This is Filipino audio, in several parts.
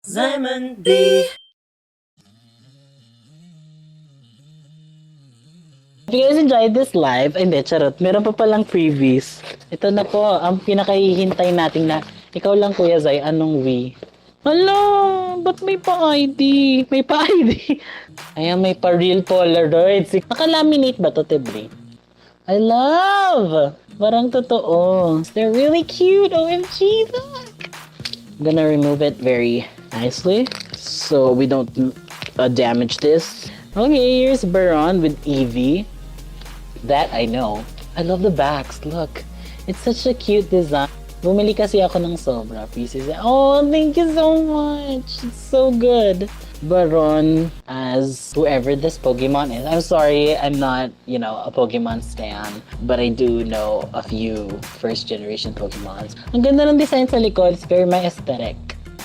Diamond B. If you guys enjoyed this live, ay hindi, charot. Meron pa palang previous. Ito na po, ang pinakahihintay natin na, ikaw lang Kuya Zay, anong V? Hala, ba't may pa-ID? May pa-ID. Ayan, may pa-real Polaroids. Naka-laminate ba to, Tebri? I love! Parang totoo. They're really cute. OMG, look! I'm gonna remove it very nicely so we don't damage this. Okay, here's Baron with Eevee. That I know. I love the backs. Look, it's such a cute design. Bumili kasi ako ng sobra pieces. Oh, thank you so much. It's so good. Baron as whoever this Pokemon is. I'm sorry, I'm not, a Pokemon stan, but I do know a few first generation Pokemons. Ang ganda ng design sa likod. It's very my aesthetic.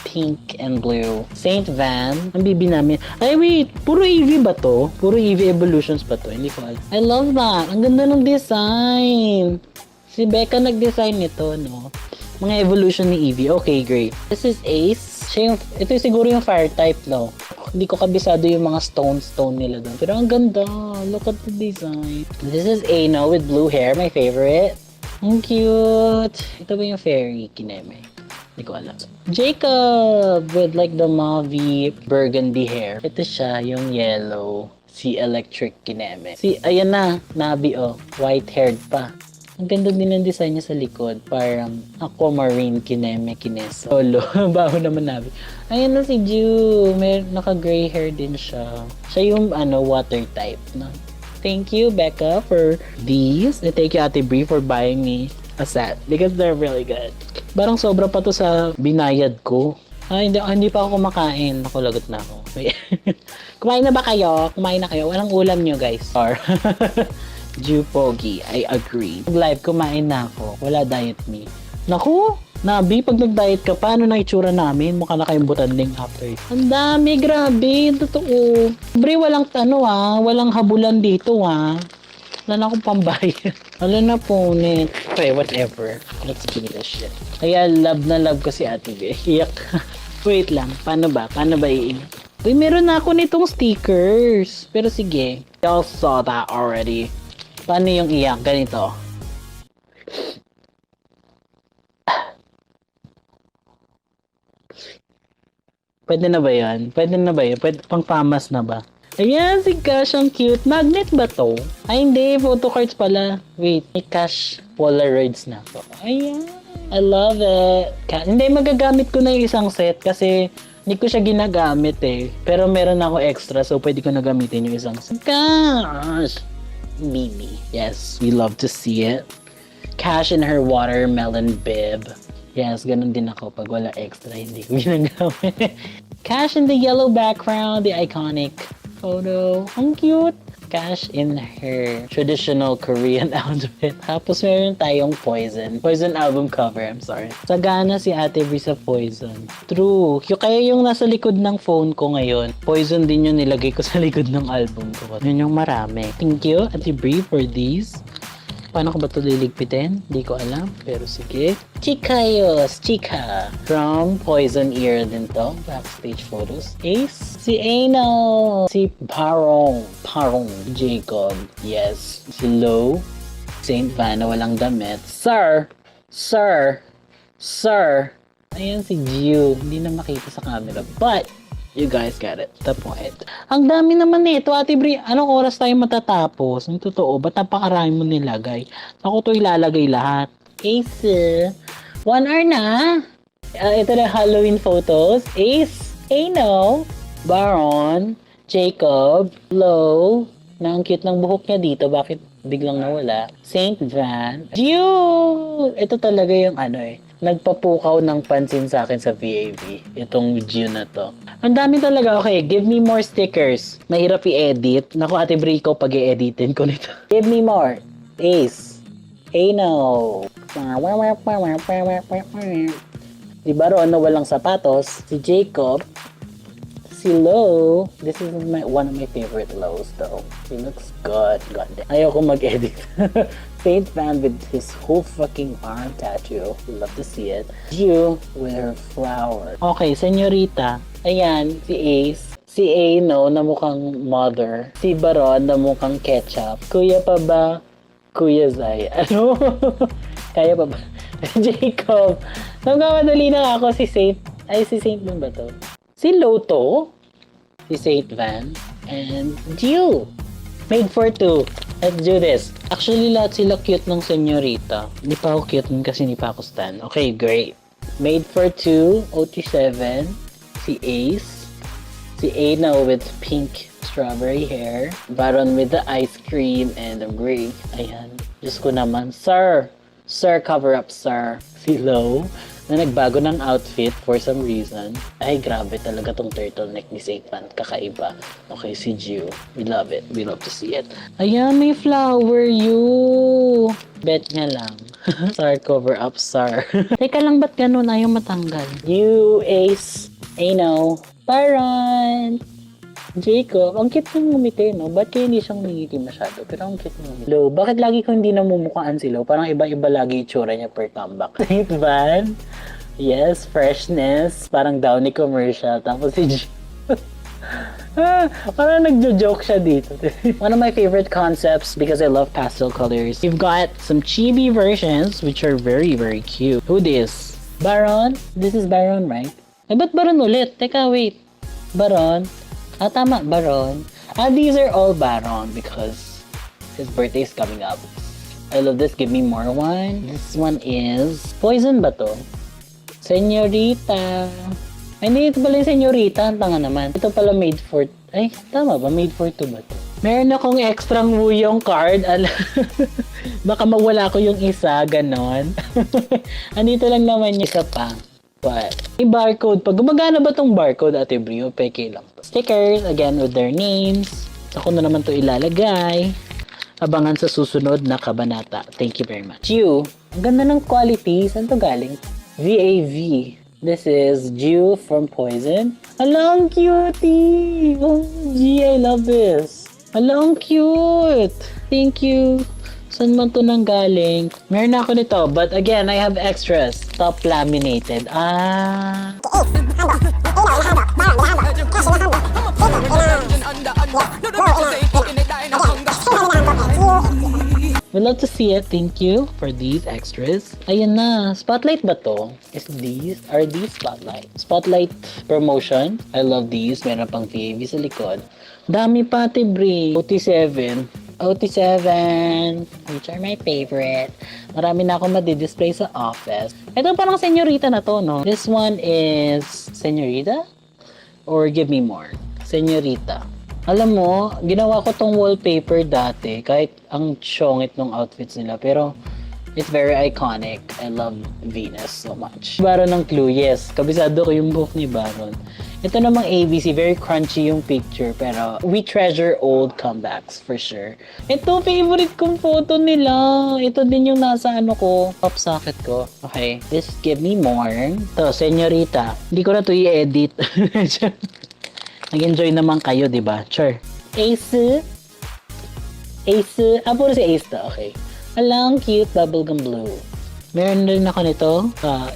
Pink and blue. Saint Van. Ang bibi namin. Ay, wait. Puro Eevee ba to? Puro Eevee evolutions ba to? Hindi ko alam. I love that. Ang ganda ng design. Si Becca nag-design nito, no? Mga evolution ni Eevee. Okay, great. This is Ace. Ito siguro yung fire type, no? Hindi ko kabisado yung mga stone nila doon. Pero ang ganda. Look at the design. This is Ano with blue hair. My favorite. Ang cute. Ito ba yung fairy kineme? Hindi ko alam. Jacob with like the mauve burgundy hair. Ito siya, yung yellow. Si Electric Kineme. Ayan na, Nabi white-haired pa. Ang ganda din ng design niya sa likod. Parang aquamarine Kineme Kineso. Solo, baho naman Nabi. Ayan na si Ju. Naka-gray hair din siya. Siya yung water type. No? Thank you, Becca, for these. And thank you, Ate Brie, for buying me a set because they're really good. Parang sobra pa to sa binayad ko. Hindi pa ako kumakain. Naku, lagot na ako. Kumain na ba kayo? Kumain na kayo? Walang ulam nyo, guys. Or Jew Pogi, I agree. Live, kumain na ako. Wala diet me. Naku, Nabi, pag nag-diet ka, paano na itsura namin? Mukha na kayong butanding after. Ang dami, grabe. Totoo. Bre, walang habulan dito, Wala na akong pambayad. Wala na po, net. Okay, whatever. Let's do this shit. Kaya love na love ko si Ate B. Iyak. Wait lang. Paano ba iiyak? Uy, meron na ako nitong stickers. Pero sige. Y'all saw that already. Paano yung iyak? Ganito. Pwede na ba yan? Pwede pang pamas na ba? Ayan, si Cash, ang cute. Magnet ba to? Ay, hindi. Photo cards pala. Wait, may Cash Polaroids na to. Ayan. I love it. Hindi, magagamit ko na yung isang set kasi hindi ko siya ginagamit Pero meron ako extra so pwede ko na gamitin yung isang set. Cash! Mimi. Yes, we love to see it. Cash in her watermelon bib. Yes, ganun din ako. Pag wala extra, hindi ko ginagamit. Cash in the yellow background, the iconic photo. Ang cute. Cash in her traditional Korean outfit. Tapos meron tayong Poison. Poison album cover, I'm sorry. Sagana si Ate Brie sa Poison. True. Kaya yung nasa likod ng phone ko ngayon, Poison din yung nilagay ko sa likod ng album ko. Yun yung marami. Thank you, Ate Brie, for these. Paano ko ba ito liligpitin? Hindi ko alam. Pero sige. Chicayos! Chica! From Poison Ear din to. Backstage photos. Ace. Si Ano. Si Parong. Jacob. Yes. Si Lo. Saint Van na walang damit. Sir! Ayan si Gio. Hindi na makita sa camera. But, you guys get it. The point. Ang dami naman nito, Ate Brie. Anong oras tayo matatapos? Ang totoo, ba't napakarami mo nilagay? Ako to ilalagay lahat. Ace. 1 hour na. Ito na Halloween photos. Ace. Ano. Baron. Jacob. Lo. Na ang cute ng buhok niya dito. Bakit biglang nawala? Saint Van. Gio! Ito talaga yung nagpapukaw ng pansin sa akin sa VAV. Itong Gio na to. Ang dami talaga. Okay, give me more stickers. Mahirap i-edit. Naku, Ate Brie, ikaw pag-i-editin ko nito. Give me more. Ace. Ano. Di ba Ron na walang sapatos? Si Jacob. Si si Lo. This is one of my favorite Lows though. He looks good. God damn. Ayoko mag-edit. Saint Van with his whole fucking arm tattoo. Love to see it. You with her flower. Okay, Senyorita. Ayan, si Ace. Si A, no, na mukhang mother. Si Baron, na mukhang ketchup. Kuya pa ba? Kuya Zay. Ano? Kaya pa ba? Jacob. Nagkamadali na ako si Saint. Ay, si Saint Van ba to? Si Loto. Si Saint Van. And Jill. Made for two. Let's do this. Actually, lahat sila cute ng senyorita. Hindi pa ako cute nun kasi hindi pa ako stan. Okay, great. Made for two. OT7. Si Ace. Si Ana with pink strawberry hair. Baron with the ice cream and the gray. Ayan. Diyos ko naman. Sir! Sir, cover up, sir. Si Lo, na nagbago ng outfit for some reason. Ay, grabe talaga tong turtleneck ni Saint Van. Kakaiba. Okay, si Jiu. We love it. We love to see it. Ayan, may flower, you. Bet niya lang. Sir, cover up, sir. Teka lang, ba't ganun? Ayaw matanggal. You, Ace. Ano. Baron. Jacob, ang cute ng ngumiti, no? Ba't kaya hindi siyang ngumiti masyado? Pero ang cute ng ngumiti. Lo, bakit lagi ko hindi namumukhaan si Lo? Parang iba-iba lagi itsura niya per comeback. Saint Van? Yes, freshness. Parang Downy commercial. Tapos si parang nagjo-joke siya dito. One of my favorite concepts because I love pastel colors. We've got some chibi versions which are very, very cute. Who this? Baron? This is Baron, right? Eh, ba't Baron ulit? Teka, wait. Baron? Ah, tama, Baron. These are all Baron because his birthday is coming up. I love this. Give me more one. This one is Poison ba to? Senyorita. Ay, hindi ito pala yung Senyorita. Ang tanga naman. Ito pala made for... Ay, tama ba? Made for two ba to? Meron akong extrang wuyong card. Baka mawala ko yung isa. Ganon. Andito lang naman yung isa pa. What? May barcode. Pag gumagana ba tong barcode, Ate Brio? Peke lang. Stickers, again, with their names. Ako na naman to ilalagay. Abangan sa susunod na kabanata. Thank you very much. Jiu. Ang ganda ng quality. Saan to galing? VAV. This is Jiu from Poison. Alang cutie! OMG, I love this. Alang cute! Thank you. Saan man to nang galing? Meron na ako nito, but again, I have extras. Top laminated. We love to see it. Thank you for these extras. Ayan na. Spotlight ba to? Are these spotlight? Spotlight promotion. I love these. Meron pang VAV sa likod. Dami pa, Tibri. OT7, which are my favorite. Marami na ako madi-display sa office. Ito parang senyorita na to, no? This one is senyorita? Or give me more? Senyorita. Alam mo, ginawa ko tong wallpaper dati, kahit ang syongit ng outfits nila, pero it's very iconic. I love Venus so much. Baron ng clue, yes. Kabisado ko yung book ni Baron. Ito namang ABC, very crunchy yung picture, pero we treasure old comebacks for sure. Ito, favorite kong photo nila. Ito din yung nasa pop socket ko. Okay, this give me more. Ito, senyorita. Hindi ko na to i-edit. Nag-enjoy naman kayo, di ba? Sure. Ace. Puro si Ace to. Okay. Alang cute bubblegum blue. Meron rin ako nito,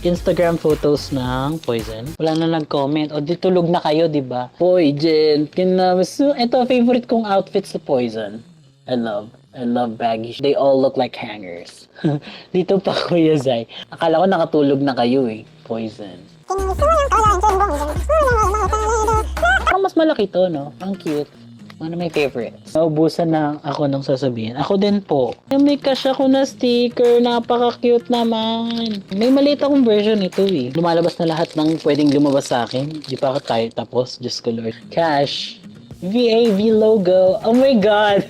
Instagram photos ng Poison. Wala na nag-comment. O, ditulog na kayo, di ba? Poison. Ito, favorite kong outfit sa Poison. I love baggy. They all look like hangers. Dito pa, Kuya Zay. Akala ko nakatulog na kayo eh. Poison. Parang mas malaki to, no? Ang cute. One of my favorites. Naubusan na ako nung sasabihin. Ako din po. May cash ako na sticker. Napaka-cute naman. May maliit akong version ito eh. Lumalabas na lahat ng pwedeng lumabas sa akin. Di pa ako tayo tapos. Diyos ko Lord. Cash. VAV logo. Oh my God.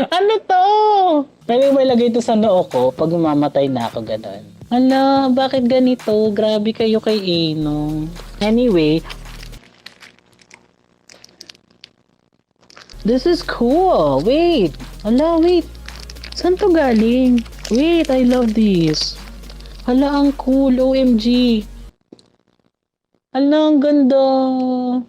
Ano to? Pwede mo ilagay ito sa noo ko pag mamamatay na ako ganon. Ala, bakit ganito? Grabe kayo kay Eno. Anyway, this is cool. Wait. Hala, wait. Saan to galing? Wait, I love this. Hala, ang cool. OMG. Ala, ang ganda.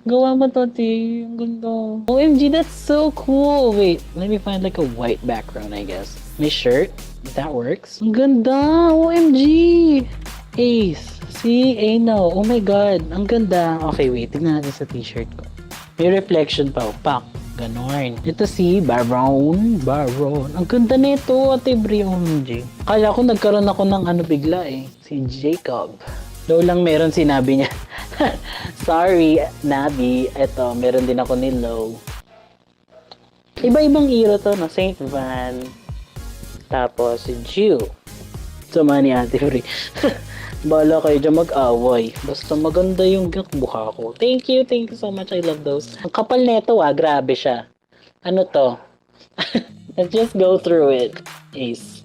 Gawa mo to, T. Ang ganda. OMG, that's so cool. Wait, let me find like a white background, I guess. My shirt, if that works. Ang ganda. OMG. Ace. See, Ano. Oh my God. Ang ganda. Okay, wait. Tingnan natin sa t-shirt ko. May reflection pa. Pak. Ganon. Ito si Baron. Baron. Ang ganda nito, Ate Bri. OMG. Kala ko nagkaroon ako ng ano bigla eh. Si Jacob. Low lang meron sinabi niya. Sorry, Nabi. Ito, meron din ako ni Low. Iba-ibang hero to, no? Saint Van. Tapos, si Jew. Sama ni Ate Free. Bala kayo dyan mag-away. Basta maganda yung mukha ko. Thank you so much. I love those. Ang kapal neto grabe siya. Ano to? Let's just go through it. Ace.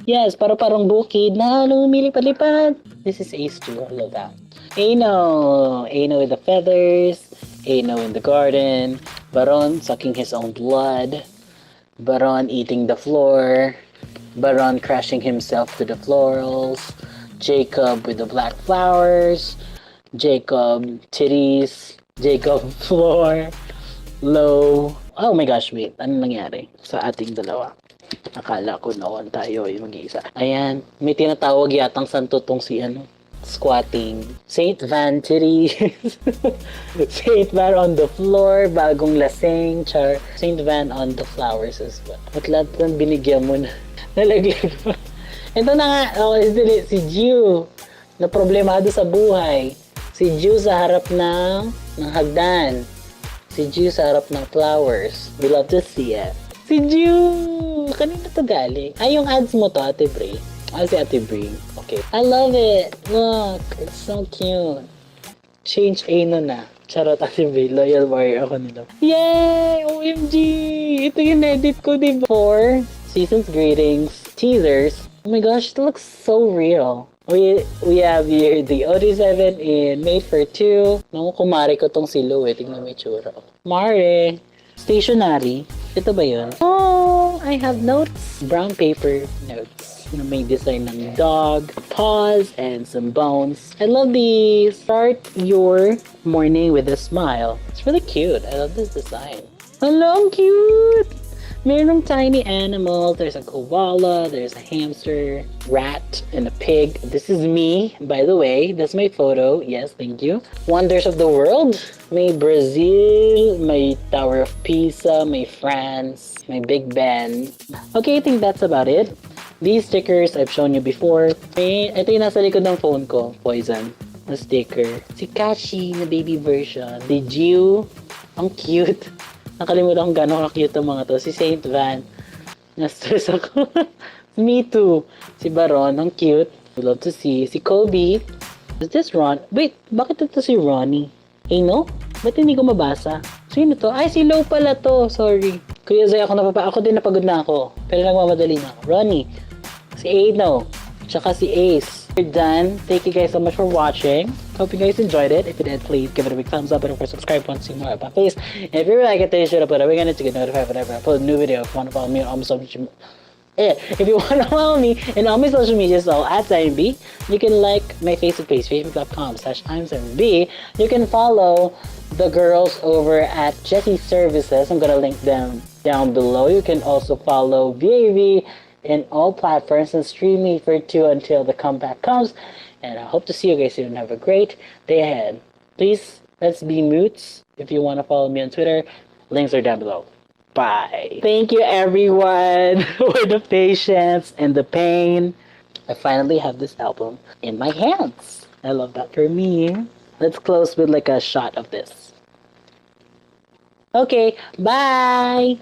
Yes, parang bukid na lumilipad-lipad. This is Ace 2. I love that. Ano with the feathers. Ano in the garden. Baron sucking his own blood. Baron eating the floor. Baron crashing himself to the florals. Jacob with the black flowers. Jacob titties. Jacob floor. Low. Oh my gosh, wait. Ano nangyari sa ating dalawa? Akala ko noon tayo yung mag-iisa. Ayan, may tinatawag yatang santo tong si squatting. Saint Van titties. Saint Van on the floor, bagong lasing, char. Saint Van on the flowers as well. At lahat ng binigyan mo na. Nalaglag pa. Ito na nga, si Jew na problemado sa buhay. Si Jew sa harap ng hagdan. Si Jew sa harap ng flowers. We love to see it. Si Jew! Kanina to galing? Ay, yung ads mo to, Ate Bri. Si Ate Bri. Okay. I love it. Look, it's so cute. Change Ano na. Charot, Ate Bri. Loyal warrior ako nila. Yay! OMG! Ito yung edit ko, diba? 4 seasons greetings, teasers. Oh my gosh, it looks so real. We have here the OD7 in Made for 2. Nung kumari ko tong si Lou tingnan mo yung tsura. Mare! Stationery. Ito ba yun? Oh, I have notes. Brown paper notes. Na may design ng dog, paws, and some bones. I love these. Start your morning with a smile. It's really cute. I love this design. Hello, cute! Merong tiny animal. There's a koala. There's a hamster, rat, and a pig. This is me, by the way. That's my photo. Yes, thank you. Wonders of the world. May Brazil, may Tower of Pisa, may France, may Big Ben. Okay, I think that's about it. These stickers I've shown you before. Ito yung nasa likod ng phone ko. Poison. Na sticker. Si Kashi na baby version. Si Jiu. Ang cute. Nakalimutan kung gano'ng ka-cute ang mga to. Si Saint Van. Na-stress ako. Me too. Si Baron. Ang cute. I love to see. Si Kobe. Is this Ron? Wait, bakit ito si Ronnie? Ano? Ba't hindi ko mabasa? Sino to? Ay, si Lo pala to. Sorry. Kuya Zay, ako din napagod na ako. Pero nagmamadali na ako. Ronnie. Si Ano. Tsaka si Ace. We're done. Thank you guys so much for watching. Hope you guys enjoyed it. If you did, please give it a big thumbs up and of course subscribe if you want to see more of my face. And if you really like it, then you should upload a ring on it to get notified whenever I upload a new video. If you want to follow me on all my social if you want to follow me in all my social media, so at SimonB, you can like my Facebook page, facebook.com/I'mSimonB. You can follow the girls over at Jessie Services. I'm gonna link them down below. You can also follow VAV in all platforms and stream me for 2 until the comeback comes. And I hope to see you guys soon. Have a great day ahead. Please, let's be mutes. If you want to follow me on Twitter, links are down below. Bye. Thank you everyone for the patience and the pain. I finally have this album in my hands. I love that for me. Let's close with like a shot of this. Okay, bye.